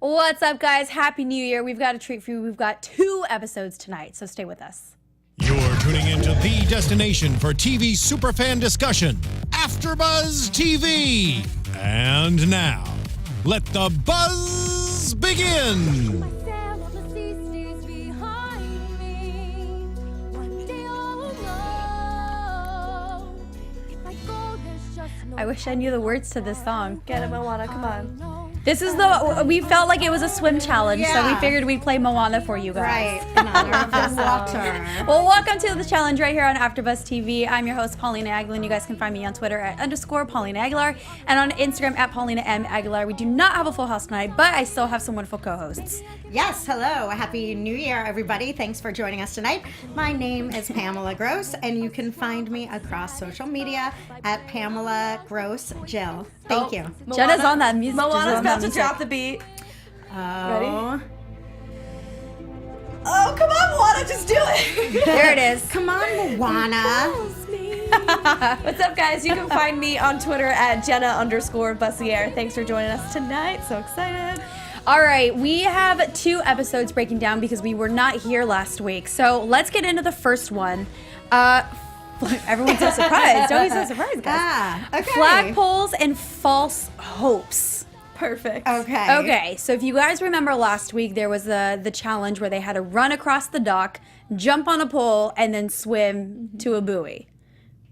What's up, guys? Happy New Year. We've got a treat for you. We've got 2 episodes tonight, so stay with us. You're tuning into the destination for TV superfan discussion, AFTERBUZZ TV. And now, let the buzz begin. I wish I knew the words to this song. Get it, Moana, come on. This is we felt like it was a swim challenge, so we figured we'd play Moana for you guys. Right, in honor of the water. Well, welcome to the challenge right here on AFTERBUZZ TV. I'm your host, Paulina Aguilar, and you guys can find me on Twitter at _Paulina Aguilar and on Instagram at Paulina M. Aguilar. We do not have a full house tonight, but I still have some wonderful co-hosts. Yes, hello. Happy New Year, everybody. Thanks for joining us tonight. My name is Pamela Gross, and you can find me across social media at Pamela Gross Jill. Thank you. Jenna's on that music. Moana's about to drop the beat. Ready? Oh, come on, Moana, just do it. There it is. Come on, Moana. What's up, guys? You can find me on Twitter at Jenna _Bussiere. Thanks for joining us tonight. So excited. All right, we have 2 episodes breaking down because we were not here last week. So let's get into the first one. Everyone's so surprised. Don't be so surprised, guys. Okay. Flagpoles and false hopes. Perfect. Okay. Okay, so if you guys remember last week, there was the challenge where they had to run across the dock, jump on a pole, and then swim to a buoy.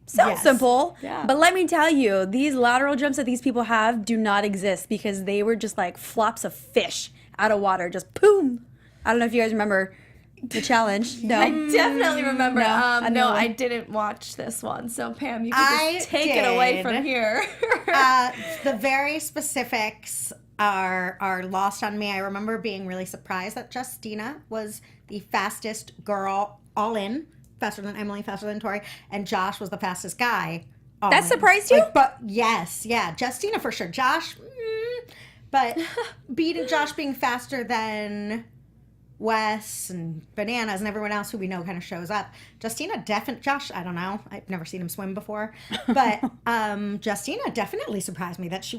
Sounds simple, but let me tell you, these lateral jumps that these people have do not exist because they were just like flops of fish out of water, just boom. I don't know if you guys remember the challenge. No, I definitely remember. No, I didn't watch this one. So Pam, you can just take it away from here. The very specifics are lost on me. I remember being really surprised that Justina was the fastest girl all in. Faster than Emily, faster than Tori, and Josh was the fastest guy. That surprised you? But yes, yeah, Justina for sure. Josh, but beating Josh being faster than Wes and Bananas and everyone else who we know kind of shows up. Justina Josh, I don't know. I've never seen him swim before, but Justina definitely surprised me that she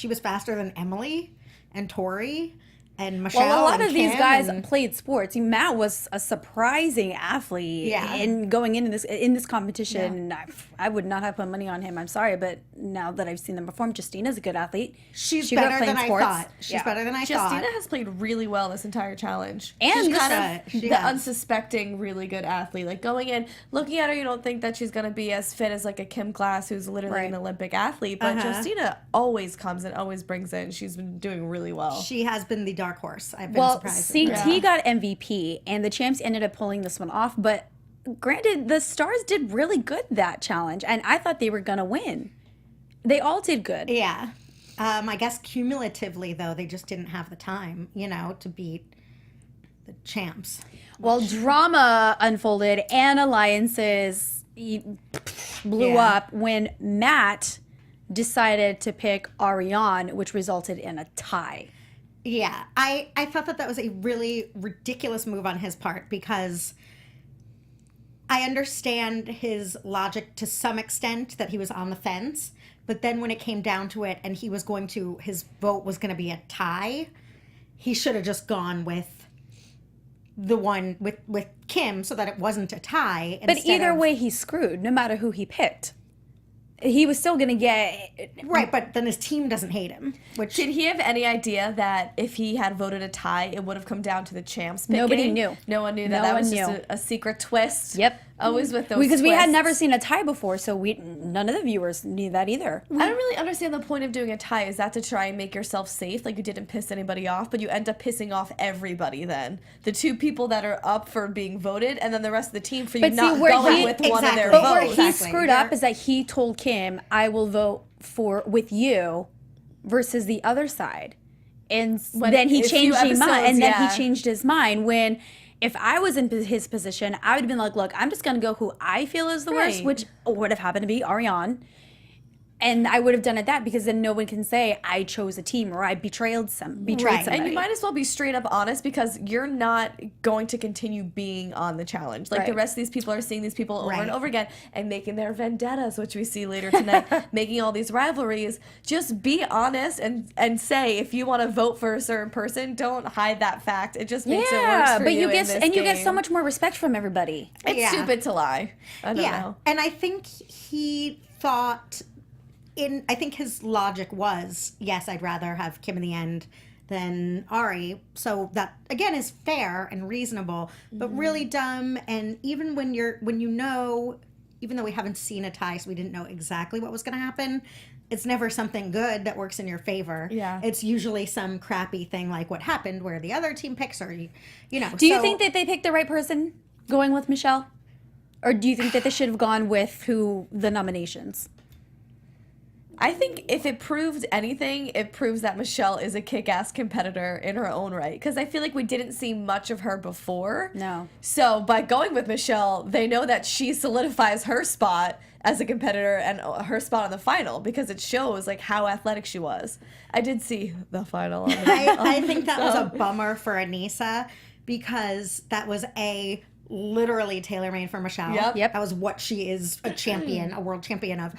was faster than Emily and Tori. And Michelle. Well, a lot and of these Kim guys played sports. Matt was a surprising athlete in going into this competition. Yeah. I would not have put money on him. I'm sorry, but now that I've seen them perform, Justina's a good athlete. She's better than I thought. She's better than I thought. Justina has played really well this entire challenge. And she's kind of the unsuspecting, really good athlete. Like going in, looking at her, you don't think that she's going to be as fit as like a Kim Glass, who's literally an Olympic athlete. But Justina always comes and always brings in. She's been doing really well. She has been the dark horse. I've been surprised. CT got MVP, and the champs ended up pulling this one off. But granted, the stars did really good that challenge, and I thought they were going to win. They all did good. Yeah. I guess cumulatively, though, they just didn't have the time, to beat the champs. Well, drama unfolded and alliances blew up when Matt decided to pick Ariane, which resulted in a tie. Yeah, I thought that was a really ridiculous move on his part because I understand his logic to some extent that he was on the fence, but then when it came down to it and his vote was going to be a tie, he should have just gone with the one with Kim so that it wasn't a tie. But either way, he's screwed no matter who he picked. He was still going to get... Right, but then his team doesn't hate him. Did he have any idea that if he had voted a tie, it would have come down to the champs picking? Nobody knew. No one knew that. That was just a secret twist. Yep. Always with those Because we had twists. never seen a tie before, so none of the viewers knew that either. I don't really understand the point of doing a tie. Is that to try and make yourself safe? Like you didn't piss anybody off, but you end up pissing off everybody then. The 2 people that are up for being voted, and then the rest of the team for you not going with one of their But votes. where he screwed up is that he told Kim, I will vote with you versus the other side. And then he changed his mind. And then he changed his mind when... If I was in his position, I would have been like, look, I'm just going to go who I feel is the worst, which would have happened to be Ariane. And I would have done it that because then no one can say I chose a team or I betrayed somebody. And you might as well be straight up honest because you're not going to continue being on the challenge. Like the rest of these people are seeing these people over and over again and making their vendettas, which we see later tonight, making all these rivalries. Just be honest and say if you want to vote for a certain person, don't hide that fact. It just makes it worse for you in this game. You get so much more respect from everybody. It's stupid to lie. I don't know. And I think he thought I think his logic was, yes, I'd rather have Kim in the end than Ari. So that again is fair and reasonable, but really dumb. And even when you know, even though we haven't seen a tie, so we didn't know exactly what was going to happen, it's never something good that works in your favor. Yeah. It's usually some crappy thing like what happened where the other team picks, or you know. Do you think that they picked the right person going with Michelle? Or do you think that they should have gone with the nominations? I think if it proved anything, it proves that Michelle is a kick-ass competitor in her own right. Because I feel like we didn't see much of her before. No. So by going with Michelle, they know that she solidifies her spot as a competitor and her spot on the final because it shows like how athletic she was. I did see the final. I think that was a bummer for Anissa because that was literally tailor-made for Michelle. Yep. That was what she is, a champion, a world champion of.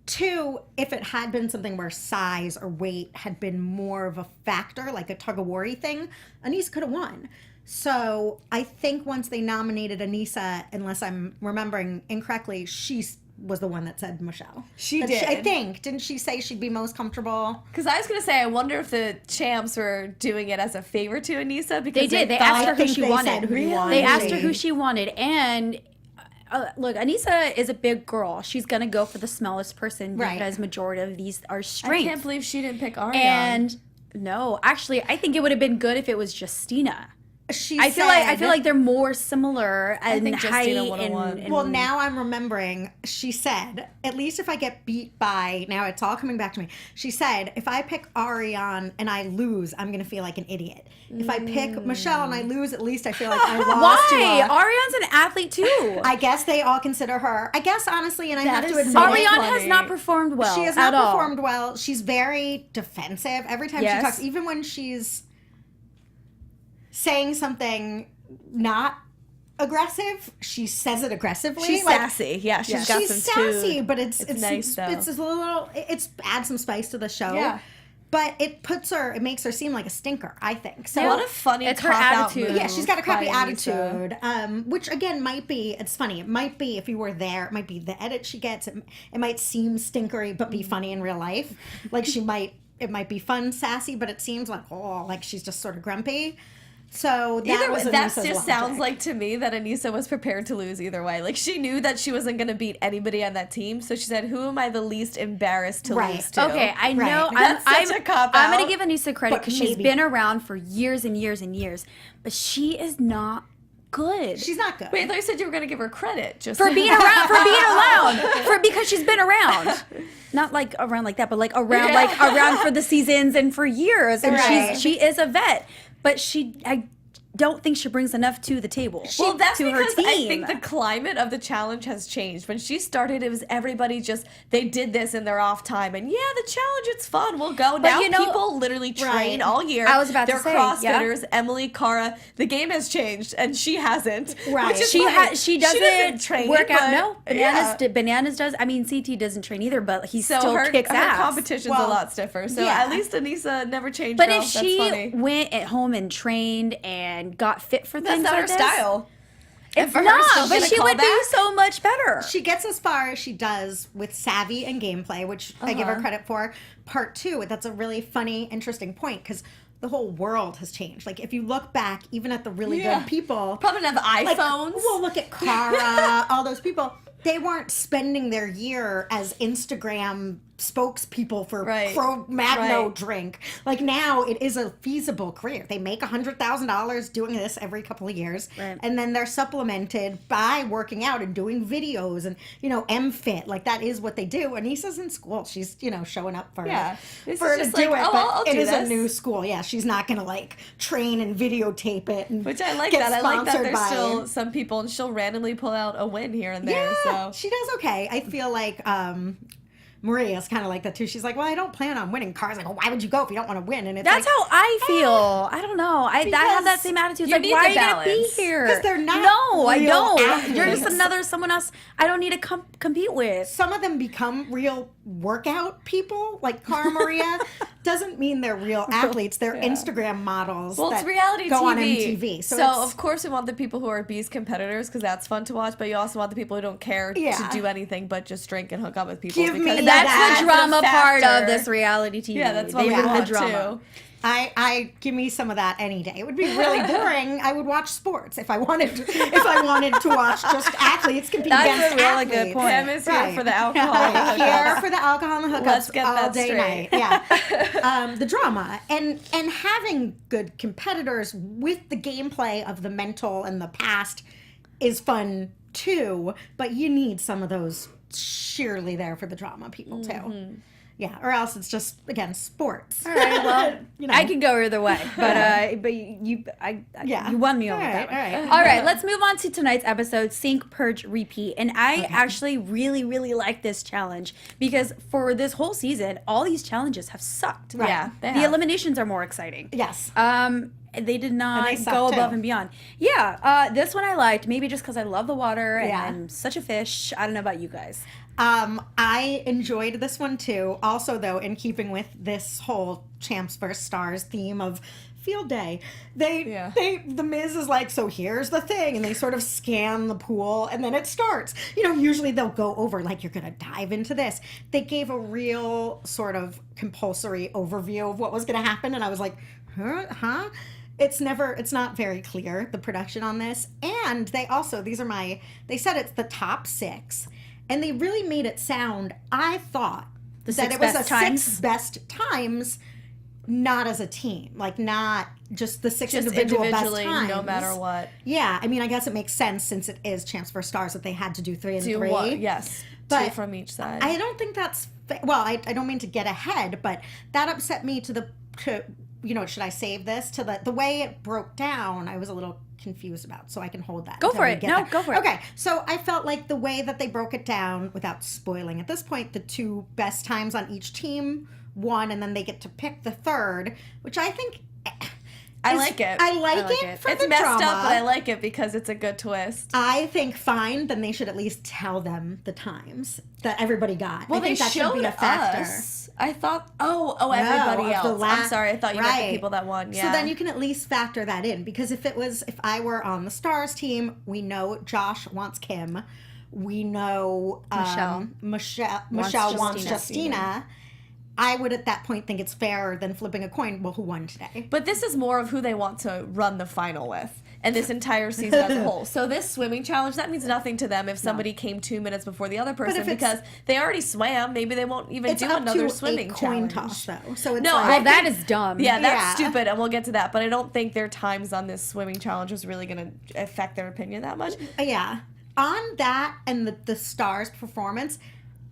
2, if it had been something where size or weight had been more of a factor, like a tug-of-war thing, Anissa could have won. So I think once they nominated Anissa, unless I'm remembering incorrectly, she was the one that said Michelle. She did. I think. Didn't she say she'd be most comfortable? Because I was going to say, I wonder if the champs were doing it as a favor to Anissa. Because They did. They asked her who she wanted. Really? They asked her who she wanted. And look, Anissa is a big girl. She's going to go for the smallest person because majority of these are strength. I can't believe she didn't pick Ariane. And no, actually, I think it would have been good if it was Justina. I feel like they're more similar in height and well, now I'm remembering. She said, "At least if I get beat by now, it's all coming back to me." She said, "If I pick Ariane and I lose, I'm gonna feel like an idiot. If I pick Michelle and I lose, at least I feel like I lost." Why? Ariane's an athlete too. I guess they all consider her. I guess honestly, and I have to admit, Ariane has not performed well. She has not performed well. She's very defensive every time she talks, even when she's saying something not aggressive, she says it aggressively. She's sassy. Yeah, she's got some sassy, tune. but it's nice though. It's a little. It's adds some spice to the show. Yeah. But it makes her seem like a stinker, I think. So what a funny it's her attitude. Yeah, she's got a crappy attitude. Which again might be, it's funny. It might be if you were there, it might be the edit she gets. It might seem stinkery, but be funny in real life. Like it might be fun, sassy, but it seems like she's just sort of grumpy. So that sounds like to me that Anissa was prepared to lose either way. Like she knew that she wasn't going to beat anybody on that team, so she said, "Who am I the least embarrassed to lose to?" Okay, I know. That's such a cop-out. I'm going to give Anissa credit because she's been around for years and years and years, but she is not good. She's not good. Wait, I thought you said you were going to give her credit just for being around, because she's been around. Not like around like that, but like around for the seasons and for years, and she is a vet. But I don't think she brings enough to the table. Well, that's to because her team. I think the climate of the challenge has changed. When she started, it was everybody they did this in their off time. And the challenge, it's fun. We'll go. Now people literally train all year. I was about to say. They're CrossFitters. Emily, Cara. The game has changed, and she hasn't. Right. She doesn't train, work out. No. Bananas does. I mean, CT doesn't train either, but he still kicks ass. Her competition's a lot stiffer. So at least Anissa never changed. But if she went at home and trained and got fit for things like like this, style. It's not, but she would do so much better. She gets as far as she does with savvy and gameplay, which I give her credit for. Part 2, that's a really funny, interesting point because the whole world has changed. Like if you look back, even at the really good people, probably have iPhones. Look at Cara, all those people. They weren't spending their year as Instagram spokespeople for Pro Magno drink. Like now it is a feasible career. They make $100,000 doing this every couple of years. Right. And then they're supplemented by working out and doing videos and, MFit. Like that is what they do. Anissa's in school. She's, showing up for to do it. I'll but it do is this. a new school. Yeah. She's not going to train and videotape it. And which I like get that. I like that there's by still some people and she'll randomly pull out a win here and there. Yeah, so she does okay. I feel like Maria's kind of like that too. She's like, well, I don't plan on winning. Cara's like, well, why would you go if you don't want to win? And it's That's like, how I feel. I don't know. I have that same attitude. It's like, why are you going to be here? Because they're not No, I real don't. athletes. You're just someone else I don't need to compete with. Some of them become real workout people, like Cara Maria. Doesn't mean they're real athletes. They're Instagram models. Well, that it's reality go TV. on MTV. So of course we want the people who are bees competitors because that's fun to watch. But you also want the people who don't care to do anything but just drink and hook up with people. Give me because That's the drama part of factor. this reality TV. Yeah, that's what they we bring want the drama. too. I give me some of that any day. It would be really boring. I would watch sports if I wanted to watch just athletes compete against a really athletes. good point. Pam is here for the alcohol. and the Here hookups. for the alcohol and the hookups Let's get all that day straight. night. Yeah, the drama and having good competitors with the gameplay of the mental and the past is fun too. But you need some of those sheerly there for the drama people too. Yeah, or else it's just again sports. All right, well, I can go either way, but you won me over that one. All right, let's move on to tonight's episode, Sync, Purge, Repeat. And I actually really, really like this challenge because for this whole season, all these challenges have sucked. Right. Yeah, they the have. eliminations are more exciting. Yes. They did not they suck, go above too. and beyond. Yeah, this one I liked, maybe just because I love the water and Yeah. I'm such a fish. I don't know about you guys. I enjoyed this one too. Also, though, in keeping with this whole Champs vs. Stars theme of field day, the Miz is like, so here's the thing, and they sort of scan the pool, and then it starts. Usually they'll go over like, you're gonna dive into this. They gave a real sort of compulsory overview of what was gonna happen, and I was like, huh? It's not very clear, the production on this. And they also, they said it's the top 6. And they really made it sound, I thought, that it was the 6 best times, not as a team. Like, not just the 6 Just individual best individually, times. no matter what. Yeah, I mean, I guess it makes sense since it is Champs vs. Stars that they had to do 3 and 3. Yes, But 2 from each side. I don't think that's... Well, I don't mean to get ahead, but that upset me to should I save this? To the way it broke down, I was a little confused about, so I can hold that. Go for it. No, go for it. Okay, so I felt like the way that they broke it down, without spoiling at this point, the 2 best times on each team won, and then they get to pick the third, which I think... I like it. I like it for it's the messed drama. up, but I like it because it's a good twist. I think fine, then they should at least tell them the times that everybody got. Well, I think they that showed should be a factor. us. I thought, everybody else. I'm sorry, I thought you meant the people that won. Yeah. So then you can at least factor that in, because if I were on the Stars team, we know Josh wants Kim, we know Michelle wants Justina. I would at that point think it's fairer than flipping a coin. Well, who won today? But this is more of who they want to run the final with, and this entire season as a whole. So this swimming challenge, that means nothing to them if somebody came 2 minutes before the other person, because they already swam. Maybe they won't even do another swimming coin challenge. toss, though. So it's that is dumb. Yeah, that's stupid, and we'll get to that. But I don't think their times on this swimming challenge was really going to affect their opinion that much. Yeah. On that and the Stars performance,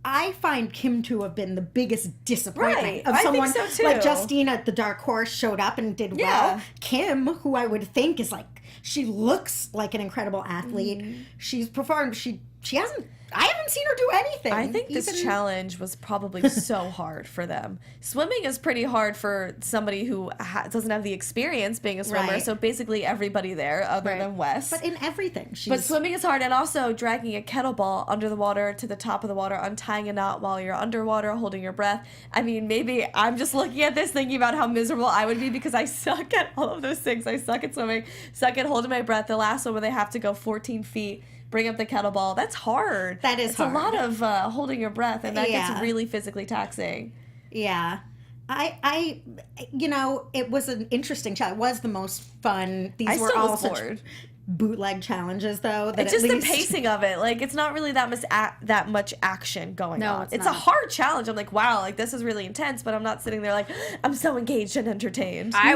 I find Kim to have been the biggest disappointment of someone. think so too. Like Justina, the dark horse, showed up and did well. Kim, who I would think is like, she looks like an incredible athlete. She's performed. She hasn't. I haven't seen her do anything. I think this challenge was probably so hard for them. Swimming is pretty hard for somebody who doesn't have the experience being a swimmer. Right. So basically everybody there other than Wes. But in everything. But swimming is hard, and also dragging a kettlebell under the water to the top of the water, untying a knot while you're underwater, holding your breath. I mean, maybe I'm just looking at this thinking about how miserable I would be because I suck at all of those things. I suck at swimming, suck at holding my breath. The last one where they have to go 14 feet, bring up the kettlebell. That's hard. That is hard. It's a lot of holding your breath, and that gets really physically taxing. Yeah. I it was an interesting challenge. It was the most fun. These were all such bootleg challenges, though. It's just the pacing of it. Like, it's not really that much action going on. It's a hard challenge. I'm like, wow, like, this is really intense, but I'm not sitting there like, I'm so engaged and entertained. I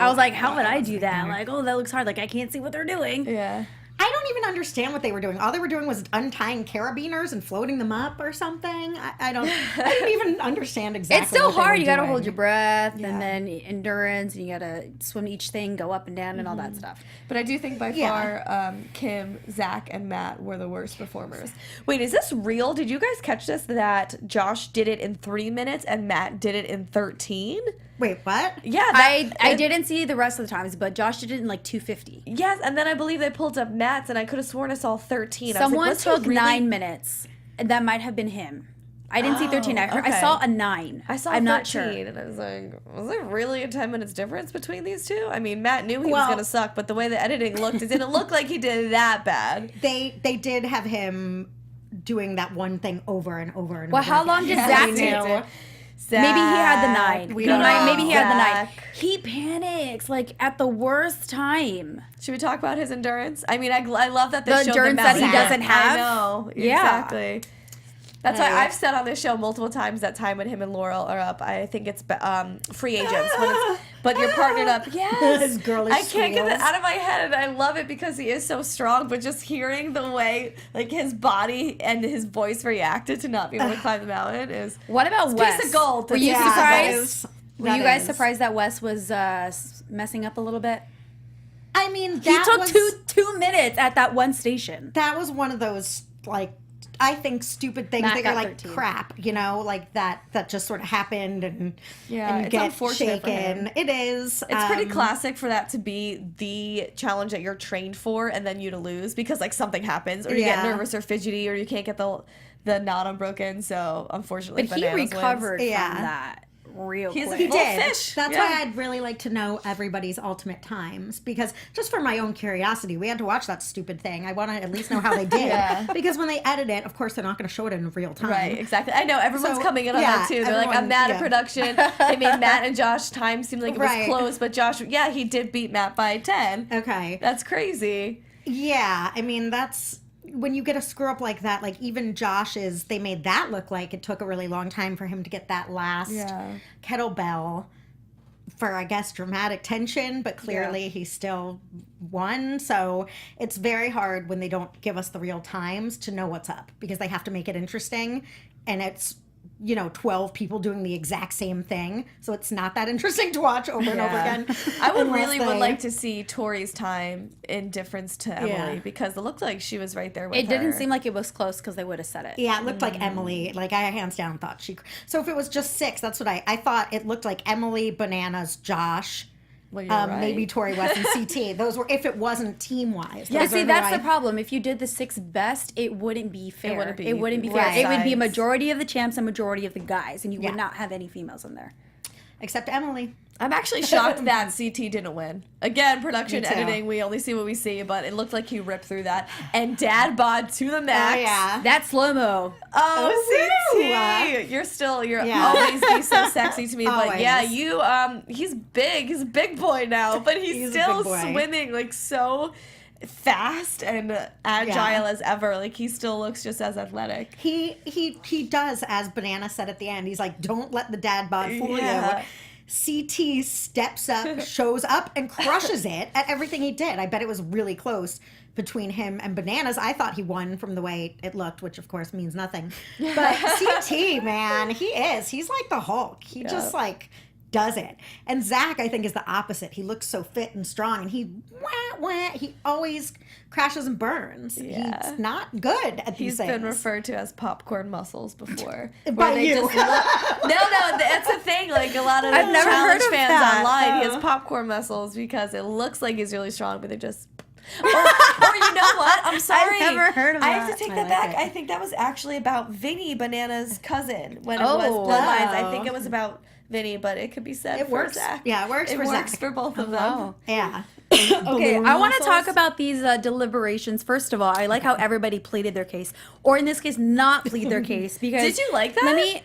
was like, how would I do that? Like, oh, that looks hard. Like, I can't see what they're doing. Yeah. I don't even understand what they were doing. All they were doing was untying carabiners and floating them up or something. I didn't even understand exactly. It's still what they hard. were You got to doing. hold your breath, and then endurance, and you got to swim each thing, go up and down, and all that stuff. But I do think by far Kim, Zach, and Matt were the worst performers. Wait, is this real? Did you guys catch this, that Josh did it in 3 minutes and Matt did it in 13? Wait, what? Yeah. I didn't see the rest of the times, but Josh did it in like 2:50. Yes, and then I believe they pulled up Matt's, and I could have sworn I saw 13. Someone I was like, took 9 minutes. That might have been him. I didn't see 13. I saw a 9. I saw I'm 13, not sure. and I was like, was there really a 10 minutes difference between these two? I mean, Matt knew he was going to suck, but the way the editing looked, it didn't look like he did that bad. They did have him doing that one thing over and over and Well, over how again. long did Zach take? Zach, Maybe he had the 9. We don't know. Maybe he had the 9. Zach. He panics like at the worst time. Should we talk about his endurance? I mean, I love that they The showed endurance the that he mountain. doesn't have? I know. Yeah. Exactly. That's why I've said on this show multiple times that time when him and Laurel are up, I think it's free agents. But you're partnered up. Yes. His girlish I can't get that squeals. out of my head, and I love it because he is so strong, but just hearing the way like his body and his voice reacted to not being able to climb the mountain is What about Wes? piece of gold. Were you Yeah, surprised? Were that you guys is. surprised that Wes was messing up a little bit? I mean, He took two minutes at that one station. That was one of those, like, I think stupid things Matt that you're got like 13. crap, you know, like that just sort of happened and it's get unfortunate for him. shaken. It is. It's pretty classic for that to be the challenge that you're trained for, and then you to lose because like something happens, or you get nervous or fidgety, or you can't get the knot unbroken. So unfortunately, But he Bananas recovered wins. from Yeah. that real He's a quick. He Little did. fish. That's Yeah. why I'd really like to know everybody's ultimate times, because just for my own curiosity, we had to watch that stupid thing. I want to at least know how they did. Yeah. Because when they edit it, of course, they're not going to show it in real time. Right, exactly. I know everyone's So, coming in on yeah, that too. They're like, I'm everyone- mad at yeah. production. They made Matt and Josh time seem like it was Right. close, but Josh, he did beat Matt by 10. Okay. That's crazy. Yeah, I mean, that's when you get a screw up like that, like even Josh's, they made that look like it took a really long time for him to get that last kettlebell for, I guess, dramatic tension, but clearly he still won. So it's very hard when they don't give us the real times to know what's up, because they have to make it interesting, and it's 12 people doing the exact same thing. So it's not that interesting to watch over and over again. I would unless would they- like to see Tori's time in difference to Emily Yeah. because it looked like she was right there with her. It didn't seem like it was close because they would have said it. Yeah, it looked like Emily. Like, I hands down thought she... So if it was just 6, that's what I thought. It looked like Emily, Bananas, Josh, Well, you're right. maybe Tori West and CT. Those were, if it wasn't team-wise. Yeah, Those see, are that's who the problem. If you did the 6 best, it wouldn't be fair. It wouldn't be fair. right. It would be a sides. majority of the champs and majority of the guys, and you Yeah. would not have any females in there. Except Emily. I'm actually shocked that CT didn't win. Again, production Me too. editing, we only see what we see, but it looked like he ripped through that. And Dad bod to the max. Oh, yeah. That slow-mo. Oh, woo! CT! You're Yeah. always be so sexy to me. But Always. yeah, he's big. He's a big boy now, but he's He's a still big boy. swimming like so fast and agile as ever. Like he still looks just as athletic. He does, as Banana said at the end. He's like, don't let the dad bod fool Yeah. you. CT steps up, shows up, and crushes it at everything he did. I bet it was really close between him and Bananas. I thought he won from the way it looked, which of course means nothing. But CT, man, he's like the Hulk. He just like does it. And Zach, I think, is the opposite. He looks so fit and strong, and he always crashes and burns. Yeah. He's not good at these He's things. been referred to as popcorn muscles before. By you. No, that's the thing. Like a lot of I've never challenge heard of fans that. online, he has popcorn muscles because it looks like he's really strong, but they just. Or you know what? I'm sorry. I've never heard of I that. have to take I that like back. it. I think that was actually about Vinny, Banana's cousin, when it Oh. was Bloodlines. I Oh. think it was about Vinny, but it could be said It for works. Zach. Yeah, it works for works Zach. for both of them. Wow. Yeah. Okay, I want to muscles. talk about these deliberations. First of all, I like how everybody pleaded their case, or in this case, not plead their case. Because Did you like that? Let me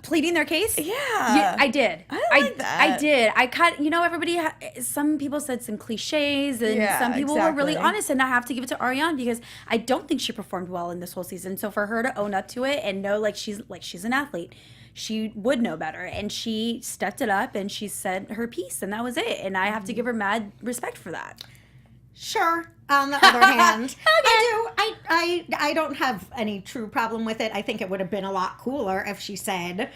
pleading their case. Yeah. I did. I like that. I did. I cut. Everybody. Some people said some cliches, and Yeah, some people were really exactly. honest. And I have to give it to Ariane because I don't think she performed well in this whole season. So for her to own up to it and know she's an athlete. She would know better, and she stepped it up, and she said her piece, and that was it. And I have to give her mad respect for that. Sure. On the other hand, I don't have any true problem with it. I think it would have been a lot cooler if she said,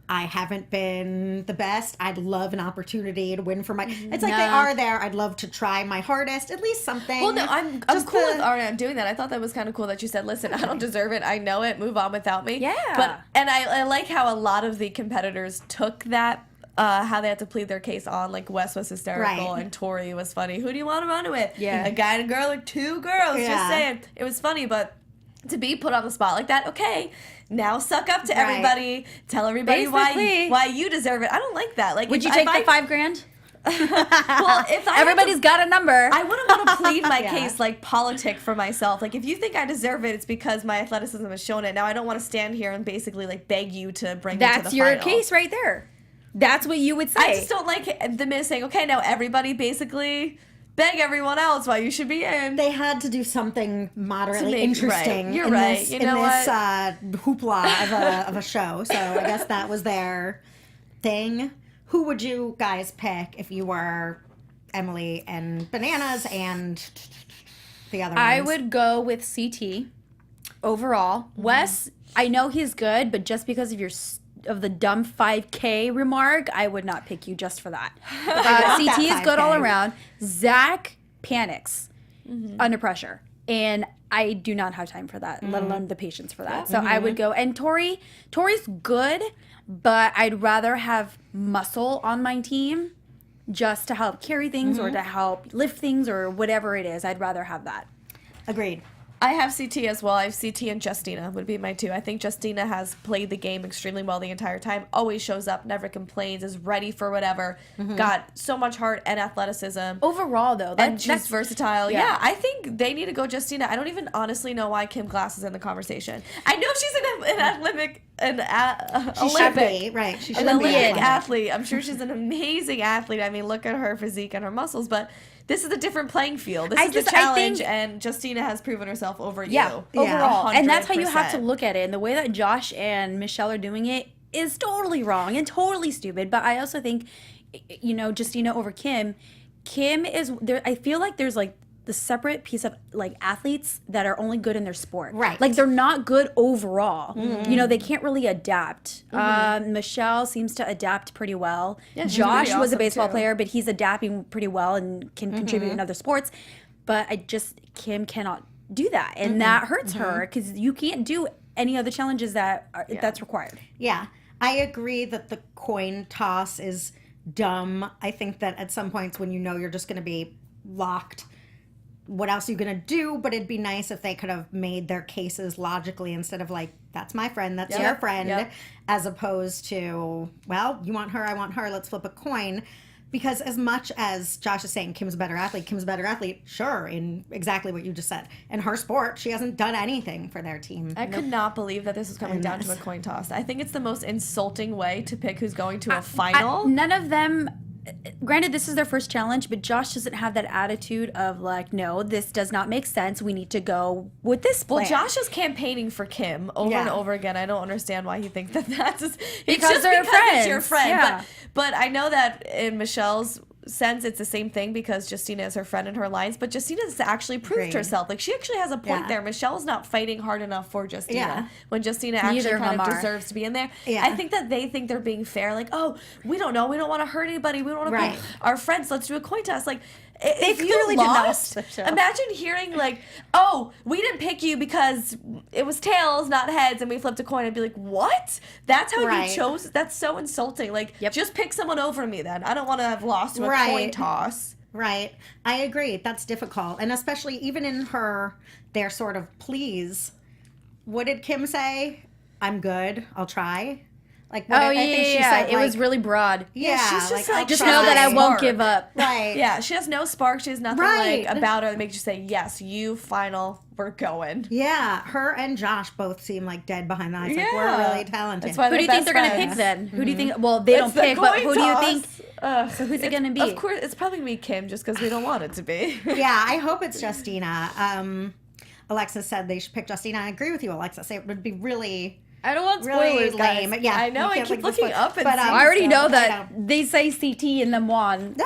I haven't been the best. I'd love an opportunity to win for my... It's like they are there. I'd love to try my hardest. At least something. Well, no, I'm cool with Ariana doing that. I thought that was kind of cool that she said, listen, I don't deserve it. I know it. Move on without me. Yeah. And I like how a lot of the competitors took that, how they had to plead their case on. Like, Wes was hysterical and Tori was funny. Who do you want to run with? Yeah. A guy and a girl or two girls? Yeah. Just saying. It was funny, but to be put on the spot like that, okay, now suck up to everybody. Tell everybody why you deserve it. I don't like that. Like, would you take the $5,000? Well, if everybody's got a number, I wouldn't want to plead my case like politic for myself. Like, if you think I deserve it, it's because my athleticism has shown it. Now I don't want to stand here and basically like beg you to bring me to the final. that's your case right there. That's what you would say. I just don't like the minute saying, okay, now everybody basically beg everyone else why you should be in. They had to do something moderately interesting. Right. You're in right. This, you know in this hoopla of a show. So I guess that was their thing. Who would you guys pick if you were Emily and Bananas and the other ones? I would go with CT overall. Wes, I know he's good, but just because of the dumb 5K remark, I would not pick you just for that. CT is good all around. Zach panics under pressure, and I do not have time for that, let alone the patience for that. So I would go. And Tori's good, but I'd rather have muscle on my team just to help carry things or to help lift things or whatever it is. I'd rather have that. Agreed. I have CT as well. I have CT and Justina would be my two. I think Justina has played the game extremely well the entire time. Always shows up, never complains, is ready for whatever. Got so much heart and athleticism. Overall, though, And she's versatile. Yeah. Yeah, I think they need to go Justina. I don't even honestly know why Kim Glass is in the conversation. I know she's an Olympic Right. She should an be Olympic athlete. I'm sure she's an amazing athlete. I mean, look at her physique and her muscles, but this is a different playing field. This is a challenge, and Justina has proven herself over you. Overall. And that's how you have to 100%. look at it. And the way that Josh and Michelle are doing it is totally wrong and totally stupid. But I also think, Justina over Kim is there. I feel like there's like the separate piece of like athletes that are only good in their sport. Right. Like they're not good overall. They can't really adapt. Michelle seems to adapt pretty well. Yeah, she's Josh pretty was a awesome, baseball too. player, but he's adapting pretty well and can contribute in other sports. But Kim cannot do that. And that hurts her because you can't do any other challenges that's required. Yeah. I agree that the coin toss is dumb. I think that at some points when you're just going to be locked, what else are you going to do? But it'd be nice if they could have made their cases logically instead of like, that's my friend, that's your friend, as opposed to, well, you want her, I want her, let's flip a coin. Because as much as Josh is saying Kim's a better athlete, sure, in exactly what you just said. In her sport, she hasn't done anything for their team. I could not believe that this was coming down to a coin toss. I think it's the most insulting way to pick who's going to a final. None of them, granted, this is their first challenge, but Josh doesn't have that attitude of like, no, this does not make sense. We need to go with this plan. Well, Josh is campaigning for Kim over and over again. I don't understand why he thinks that's just, because they're friends. It's your friend. Yeah. But I know that in Michelle's sense, it's the same thing because Justina is her friend in her lines. But Justina's actually proved herself. Like, she actually has a point there. Michelle's not fighting hard enough for Justina when Justina actually kind of deserves to be in there. Yeah. I think that they think they're being fair. Like, oh, we don't know. We don't want to hurt anybody. We don't want to be our friends. Let's do a coin toss. Like, they clearly did not watch the show. Imagine hearing like, oh, we didn't pick you because it was tails, not heads, and we flipped a coin. I'd be like, what? That's how you chose? That's so insulting. Like, just pick someone over me then. I don't want to have lost to a coin toss. Right. I agree. That's difficult. And especially even in their sort of pleas, what did Kim say? I'm good. I'll try. Like, I think she said, it was really broad. Yeah, she's just like just know that I won't give up. Right. Yeah, she has no spark. She has nothing like about her that makes you say, yes, you final, we're going. Yeah, her and Josh both seem like dead behind the eyes. Like, we're really talented. That's why who do you think they're going to pick then? Who do you think? Well, they don't pick, but who do you think? So who's it going to be? Of course, it's probably going to be Kim just because we don't want it to be. Yeah, I hope it's Justina. Alexis said they should pick Justina. I agree with you, Alexis. It would be really I don't want really spoilers, guys. lame. Yeah, I know. I keep looking up, and I already know that they say CT in the one.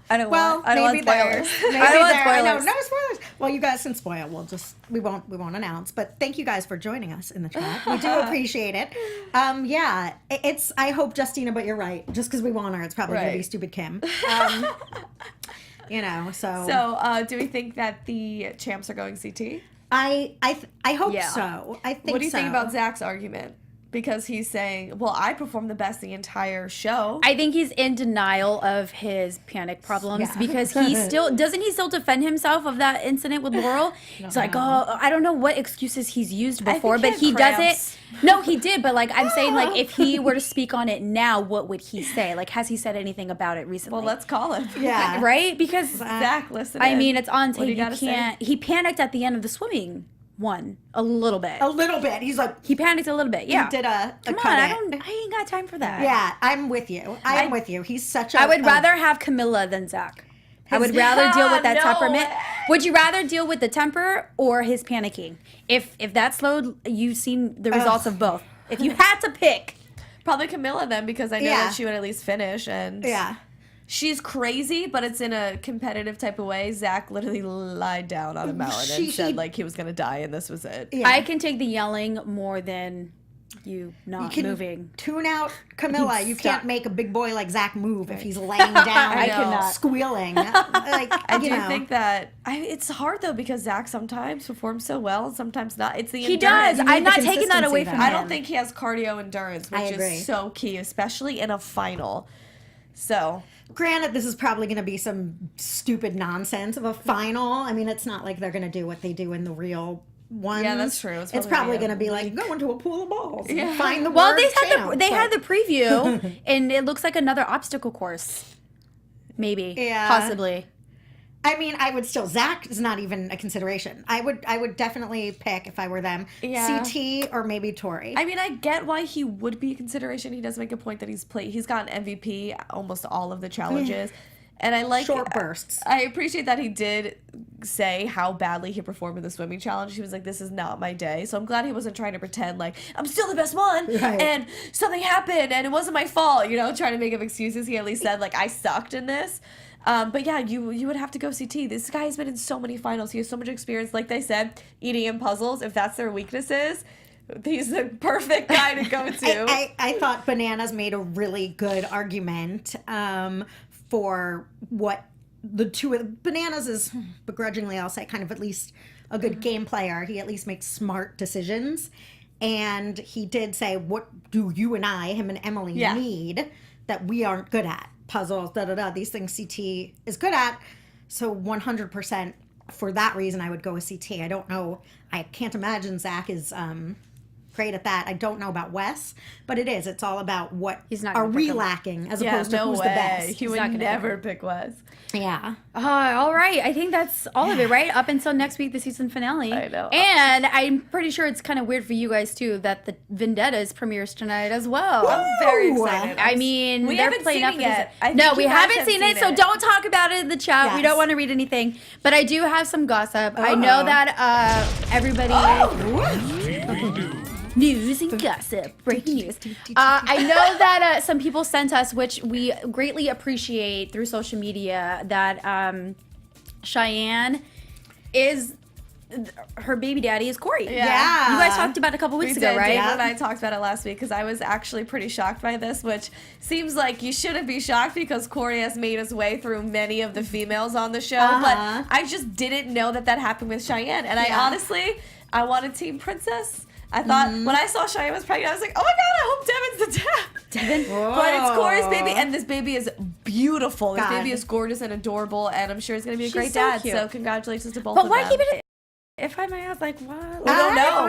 I don't want spoilers. I don't want spoilers. No spoilers. Well, you guys can spoil. We won't announce. But thank you guys for joining us in the chat. We do appreciate it. Yeah, it's. I hope Justina, but you're right. Just because we want her, it's probably gonna be stupid Kim. You know. So do we think that the champs are going CT? I hope so. I think so. What do you think about Zach's argument? Because he's saying, well, I performed the best the entire show. I think he's in denial of his panic problems because he still defend himself of that incident with Laurel. He's like, oh, I don't know what excuses he's used before, but he doesn't. No, he did, but like I'm saying, like if he were to speak on it now, what would he say? Like, has he said anything about it recently? Well, let's call him. Yeah, right. Because Zach, listen. I mean, it's on tape. You can't. He panicked at the end of the swimming one a little bit. He's like he panicked a little bit. Yeah, he did a come on. I ain't got time for that. Yeah, I'm with you. I'm with you. He's such a. I would rather have Camilla than Zach. I would rather deal with that temperament. Would you rather deal with the temper or his panicking? If that slowed, you've seen the results of both. If you had to pick, probably Camilla then, because I know that she would at least finish. And she's crazy, but it's in a competitive type of way. Zach literally lied down on a mountain and said like he was gonna die, and this was it. I can take the yelling more than you not moving. Tune out Camilla. You can't make a big boy like Zach move if he's laying down. I cannot. Squealing. Like, I do think that it's hard though, because Zach sometimes performs so well and sometimes not. It's the endurance. He does. I'm not taking that away from him. I don't think he has cardio endurance, which is so key, especially in a final. So, granted, this is probably going to be some stupid nonsense of a final. I mean, it's not like they're going to do what they do in the real ones. Yeah, that's true. It's probably going to be like go into a pool of balls. And find the well, word they had the preview, and it looks like another obstacle course. Maybe. Yeah. Possibly. I mean, I would still. Zach is not even a consideration. I would definitely pick, if I were them, CT or maybe Tori. I mean, I get why he would be a consideration. He does make a point that he's gotten MVP almost all of the challenges. And I like short bursts. I appreciate that he did say how badly he performed in the swimming challenge. He was like, this is not my day. So I'm glad he wasn't trying to pretend like I'm still the best one and something happened and it wasn't my fault, you know, trying to make up excuses. He at least said like I sucked in this. But yeah, you would have to go CT. This guy has been in so many finals. He has so much experience. Like they said, EDM puzzles, if that's their weaknesses, he's the perfect guy to go to. I thought Bananas made a really good argument for what the two of Bananas is, begrudgingly I'll say, kind of at least a good game player. He at least makes smart decisions. And he did say, what do you and I, him and Emily, need that we aren't good at? Puzzles, these things CT is good at. So 100% for that reason I would go with CT. I don't know, I can't imagine Zach is great at that. I don't know about Wes, but it's all about what are we lacking as opposed to who's the best. He would never pick Wes. Yeah. All right. I think that's all of it, right? Up until next week, the season finale. I know. And I'm pretty sure it's kind of weird for you guys too that the Vendettas premieres tonight as well. Woo! I'm very excited. I mean, we they're haven't playing seen up it yet. No, we haven't seen it, so don't talk about it in the chat. Yes. We don't want to read anything. But I do have some gossip. I know that everybody. News and gossip. Breaking news. I know that some people sent us, which we greatly appreciate through social media, that Cheyenne is her baby daddy is Corey. Yeah. You guys talked about it a couple weeks ago, right? Dana and I talked about it last week because I was actually pretty shocked by this, which seems like you shouldn't be shocked because Corey has made his way through many of the females on the show, but I just didn't know that happened with Cheyenne. And I wanted Team Princess. I thought when I saw Cheyenne was pregnant, I was like, oh my God, I hope Devin's the dad. Devin? But it's Corey's baby, and this baby is beautiful. This baby is gorgeous and adorable, and I'm sure he's going to be a great dad. Cute. So congratulations to both of them. But why keep it? If I may ask, like, what? We don't know.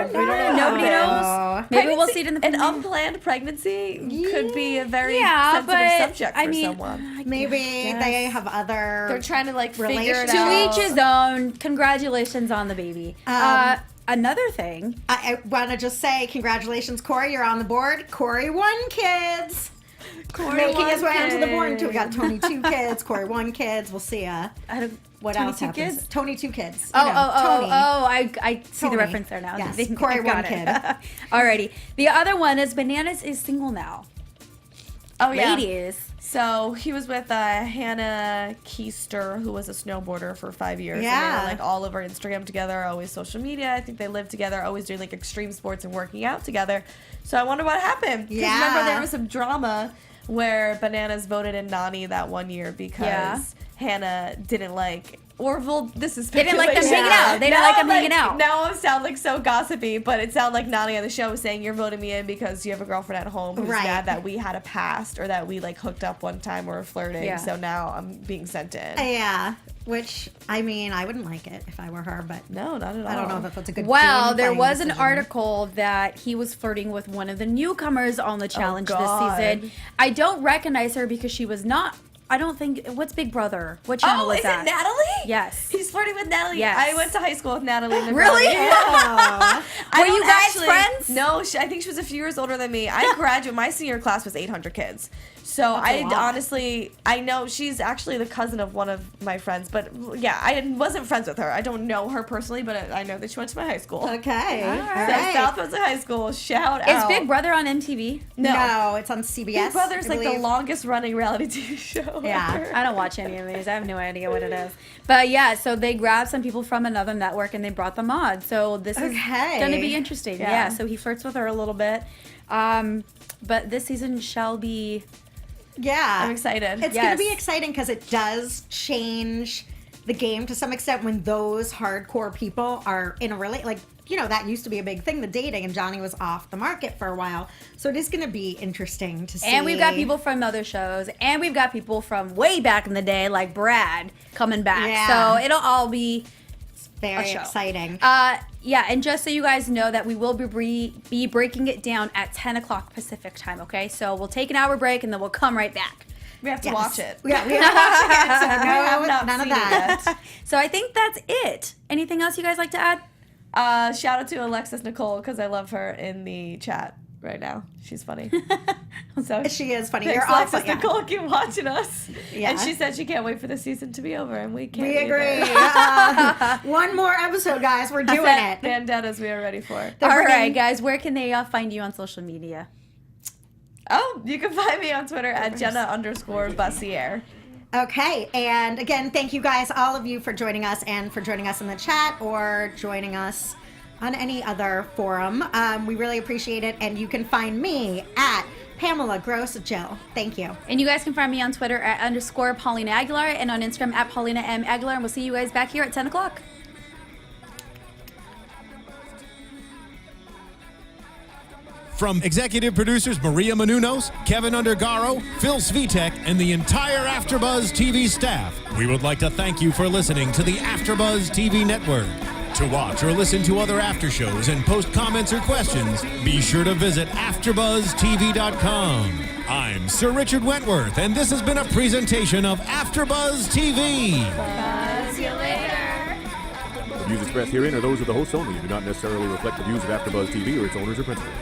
Nobody knows. Maybe we'll see it in the An unplanned pregnancy could be a very sensitive subject for someone. Maybe they have other. They're trying to figure it out. To each his own. Congratulations on the baby. Another thing. I want to just say congratulations, Corey. You're on the board. Corey won, kids. making his way onto the board until we got Tony 2 kids, Corey 1 kids. We'll see what Tony else 2 happens. kids? Tony 2 kids. Tony. I see Tony. the reference there now. Yes, I Corey got 1 it. kid. Alrighty. The other one is Bananas is single now. Oh, yeah. Ladies. So he was with Hannah Keister, who was a snowboarder for 5 years. Yeah. And they were like all over Instagram together, always social media. I think they lived together, always doing like extreme sports and working out together. So I wonder what happened. Because remember there was some drama where Bananas voted in Nani that one year because Hannah didn't like. Or, well, this is They didn't like them hanging out. They didn't like them hanging out. Now I sound like so gossipy, but it sounded like Nani on the show was saying, you're voting me in because you have a girlfriend at home who's mad that we had a past or that we, like, hooked up one time or were flirting. Yeah. So now I'm being sent in. Yeah. Which, I mean, I wouldn't like it if I were her, but no, not at all. I don't know if that's a good Well, there was decision. an article that he was flirting with one of the newcomers on the challenge this season. I don't recognize her because she was not. I don't think. What's Big Brother? What channel is that? Is it Natalie? Yes. He's flirting with Natalie. Yes. I went to high school with Natalie. Really? Yeah. Were you guys friends? No, I think she was a few years older than me. I graduated. My senior class was 800 kids. So I know she's actually the cousin of one of my friends. But yeah, I wasn't friends with her. I don't know her personally, but I know that she went to my high school. Okay. All right. So Southwest High School. Shout out. Is Big Brother on MTV? No, it's on CBS. Big Brother's like the longest running reality TV show. Yeah, ever. I don't watch any of these. I have no idea what it is. But yeah, so they grabbed some people from another network and they brought them on. So this is going to be interesting. Yeah, so he flirts with her a little bit. But this season shall be... Yeah. I'm excited. It's going to be exciting because it does change the game to some extent when those hardcore people are in a like, you know, that used to be a big thing, the dating, and Johnny was off the market for a while. So it is going to be interesting to see. And we've got people from other shows, and we've got people from way back in the day, like Brad, coming back. Yeah. So it'll all be very exciting. Yeah, and just so you guys know that we will be breaking it down at 10 o'clock Pacific time, okay? So we'll take an hour break, and then we'll come right back. We have to watch it. Yeah, we have to watch it. So none of that. So I think that's it. Anything else you guys like to add? Shout out to Alexis Nicole because I love her in the chat right now. She's funny. So she is funny. Thanks, You're awful. Alexis Nicole, keep watching us. Yeah. And she said she can't wait for the season to be over, and we can't. We agree. One more episode, guys. We're doing it. Vendettas we are ready for. All right, guys. Where can they find you on social media? Oh, you can find me on Twitter at Jenna_Bussiere. Okay, and again, thank you guys, all of you, for joining us and for joining us in the chat or joining us on any other forum. We really appreciate it, and you can find me at Pamela Gross Jill. Thank you. And you guys can find me on Twitter at _Paulina Aguilar and on Instagram at Paulina M. Aguilar, and we'll see you guys back here at 10 o'clock. From executive producers Maria Menounos, Kevin Undergaro, Phil Svitek, and the entire AfterBuzz TV staff, we would like to thank you for listening to the AfterBuzz TV network. To watch or listen to other after shows and post comments or questions, be sure to visit AfterBuzzTV.com. I'm Sir Richard Wentworth, and this has been a presentation of AfterBuzz TV. Buzz you later. The views expressed herein are those of the hosts only and do not necessarily reflect the views of AfterBuzz TV or its owners or principals.